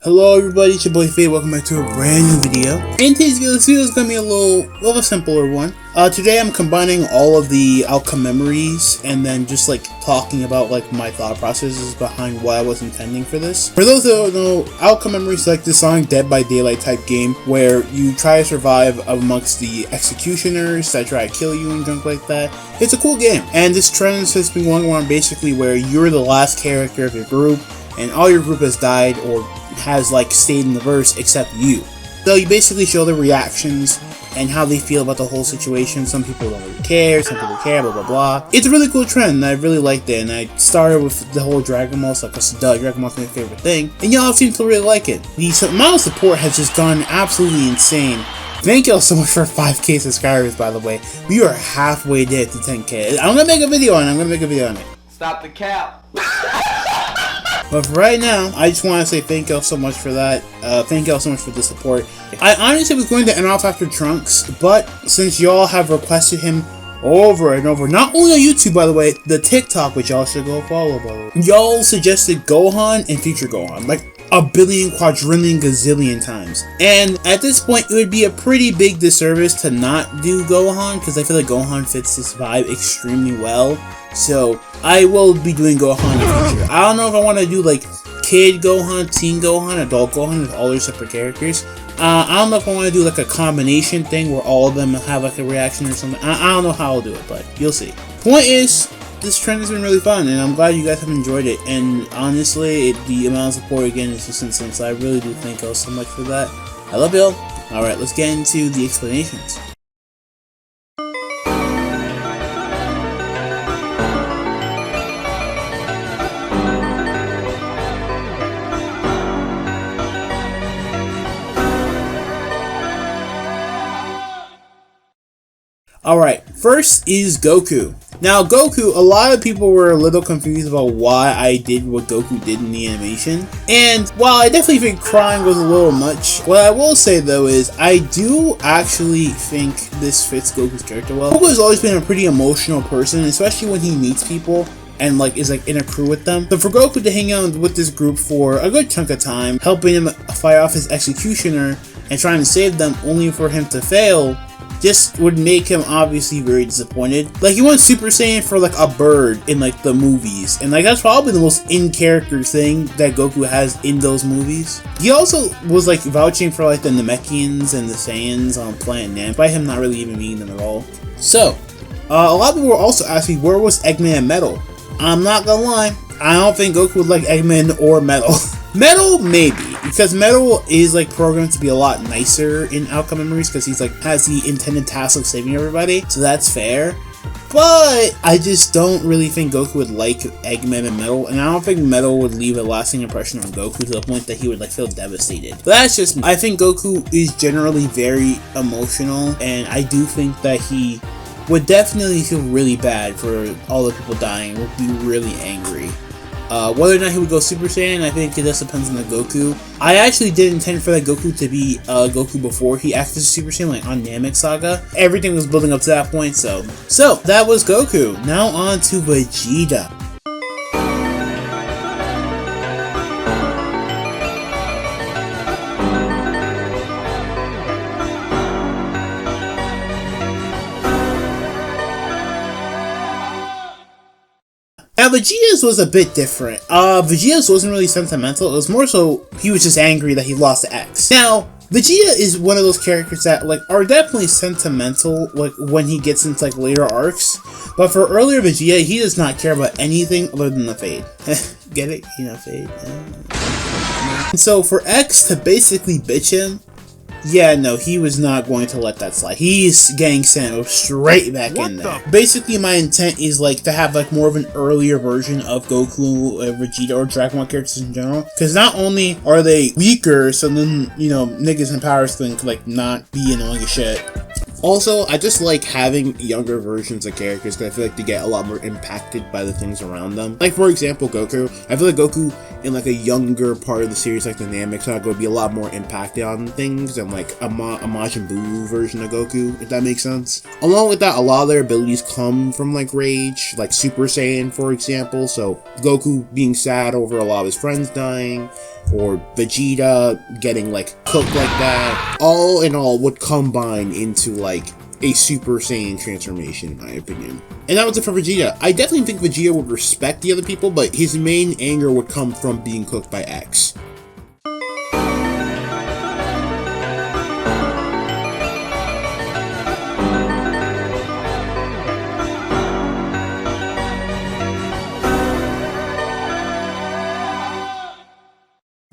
Hello everybody, it's your boy Faye. Welcome back to a brand new video. In today's video, this video is going to be a little simpler one. Today I'm combining all of the outcome memories and then just like talking about like my thought processes behind what I was intending for this. For those that don't know, outcome memories is like the Sonic Dead by Daylight type game where you try to survive amongst the executioners that try to kill you and junk like that. It's a cool game, and this trend has been going on basically where you're the last character of your group and all your group has died or has like stayed in the verse except you. So you basically show their reactions and how they feel about the whole situation. Some people don't really care, some people care, blah blah blah. It's a really cool trend and I really liked it, and I started with the whole Dragon Ball, so Dragon Ball's my favorite thing, and y'all seem to really like it. The amount of support has just gone absolutely insane. Thank y'all so much for 5k subscribers, by the way. We are halfway there to 10k. I'm gonna make a video on it. Stop the cap. But for right now, I just want to say thank y'all so much for that. Thank y'all so much for the support. I honestly was going to end off after Trunks, but since y'all have requested him over and over, not only on YouTube, by the way, the TikTok, which y'all should go follow, by the way, y'all suggested Gohan and Future Gohan, like a billion, quadrillion, gazillion times. And at this point, it would be a pretty big disservice to not do Gohan, because I feel like Gohan fits this vibe extremely well. So I will be doing Gohan in the future. I don't know if I want to do like Kid Gohan, Teen Gohan, Adult Gohan with all their separate characters. I don't know if I want to do like a combination thing where all of them have like a reaction or something. I don't know how I'll do it, but you'll see. Point is, this trend has been really fun, and I'm glad you guys have enjoyed it. And honestly, the amount of support again is just insane. So I really do thank y'all so much for that. I love y'all. Alright, let's get into the explanations. Alright, first is Goku. Now Goku, a lot of people were a little confused about why I did what Goku did in the animation. And while I definitely think crying was a little much, what I will say though is I do actually think this fits Goku's character well. Goku has always been a pretty emotional person, especially when he meets people and like is like in a crew with them. So for Goku to hang out with this group for a good chunk of time, helping him fight off his executioner and trying to save them only for him to fail, just would make him obviously very disappointed. Like, he went Super Saiyan for like a bird in like the movies, and like that's probably the most in-character thing that Goku has in those movies. He also was like vouching for like the Namekians and the Saiyans on Planet Nam, despite him not really even meeting them at all. So, a lot of people were also asking where was Eggman and Metal. I'm not gonna lie, I don't think Goku would like Eggman or Metal. Metal, maybe, because Metal is like programmed to be a lot nicer in outcome memories because he's like has the intended task of saving everybody, so that's fair. But I just don't really think Goku would like Eggman and Metal, and I don't think Metal would leave a lasting impression on Goku to the point that he would like feel devastated. But that's just me. I think Goku is generally very emotional, and I do think that he would definitely feel really bad for all the people dying, would be really angry. Whether or not he would go Super Saiyan, I think it just depends on the Goku. I actually did intend for that Goku to be Goku before he acted as Super Saiyan, like on Namek Saga. Everything was building up to that point, so that was Goku. Now on to Vegeta. Now, Vegeta's was a bit different. Vegeta's wasn't really sentimental. It was more so he was just angry that he lost to X. Now, Vegeta is one of those characters that like are definitely sentimental like when he gets into like later arcs. But for earlier Vegeta, he does not care about anything other than the Fade. Get it? You know, Fade. And so for X to basically bitch him, yeah, no, he was not going to let that slide. He's getting sent straight back in there. Basically, my intent is like to have like more of an earlier version of Goku, Vegeta, or Dragon Ball characters in general. Because not only are they weaker, so then, you know, niggas in power thing could like not be annoying as shit. Also, I just like having younger versions of characters because I feel like they get a lot more impacted by the things around them. Like, for example, Goku. I feel like Goku in like a younger part of the series, like dynamics are going to be a lot more impacted on things than like a Majin Buu version of Goku, if that makes sense. Along with that, a lot of their abilities come from like rage, like Super Saiyan, for example. So Goku being sad over a lot of his friends dying, or Vegeta getting like cooked like that, all in all would combine into like a Super Saiyan transformation, in my opinion. And that was it for Vegeta. I definitely think Vegeta would respect the other people, but his main anger would come from being cooked by X.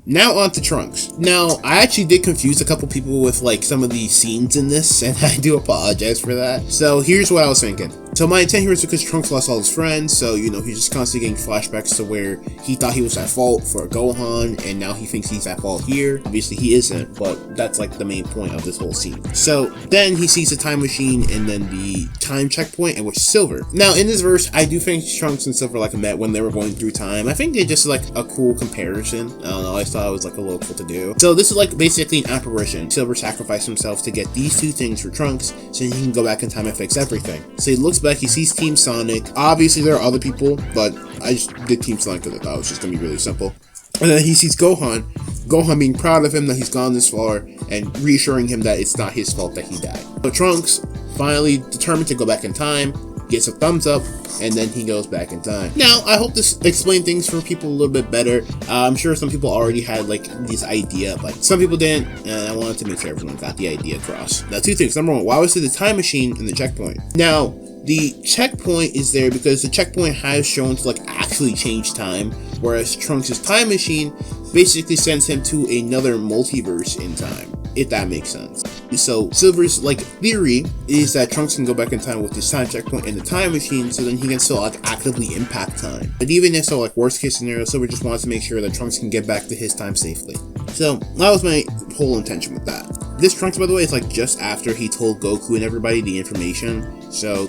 Now on to Trunks. Now, I actually did confuse a couple people with like some of the scenes in this, and I do apologize for that. So here's what I was thinking. So my intent here is because Trunks lost all his friends, so you know, he's just constantly getting flashbacks to where he thought he was at fault for Gohan, and now he thinks he's at fault here. Obviously he isn't, but that's like the main point of this whole scene. So then he sees the time machine and then the time checkpoint, and with Silver. Now in this verse, I do think Trunks and Silver like met when they were going through time. I think they just like a cool comparison. I don't know, I thought it was like a little cool to do. So this is like basically an apparition. Silver sacrificed himself to get these two things for Trunks so he can go back in time and fix everything. So he looks back, he sees Team Sonic. Obviously there are other people, but I just did Team Sonic because I thought it was just gonna be really simple. And then he sees Gohan being proud of him that he's gone this far and reassuring him that it's not his fault that he died. But Trunks, finally determined to go back in time, gets a thumbs up, and then he goes back in time. Now, I hope this explained things for people a little bit better. I'm sure some people already had like this idea, but some people didn't, and I wanted to make sure everyone got the idea across. Now, two things. Number one, why was it the time machine and the checkpoint? Now, the checkpoint is there because the checkpoint has shown to like actually change time, whereas Trunks' time machine basically sends him to another multiverse in time, if that makes sense. So Silver's like theory is that Trunks can go back in time with his time checkpoint and the time machine, so then he can still like actively impact time. But even if so, like worst case scenario, Silver just wants to make sure that Trunks can get back to his time safely. So that was my whole intention with that. This Trunks, by the way, is like just after he told Goku and everybody the information. So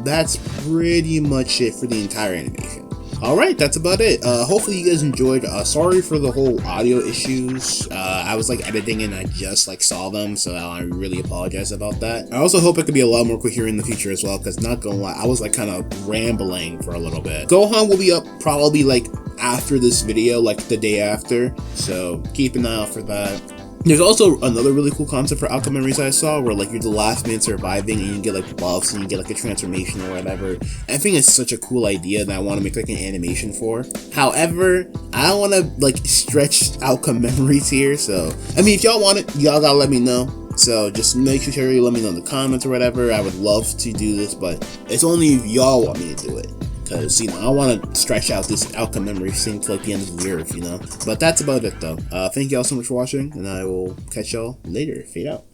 that's pretty much it for the entire animation. Alright, that's about it. Hopefully you guys enjoyed. Sorry for the whole audio issues. I was like editing and I just like saw them, so I really apologize about that. I also hope it could be a lot more coherent in the future as well, because not gonna lie, I was like kind of rambling for a little bit. Gohan will be up probably like after this video, like the day after, so keep an eye out for that. There's also another really cool concept for outcome memories I saw where like you're the last man surviving and you get like buffs and you get like a transformation or whatever. I think it's such a cool idea that I want to make like an animation for. However, I don't want to like stretch outcome memories here, so I mean if y'all want it, y'all gotta let me know. So just make sure you let me know in the comments or whatever. I would love to do this, but it's only if y'all want me to do it. Because, you know, I want to stretch out this outcome memory thing to like the end of the year, you know. But that's about it though. Thank y'all so much for watching, and I will catch y'all later. Fade out.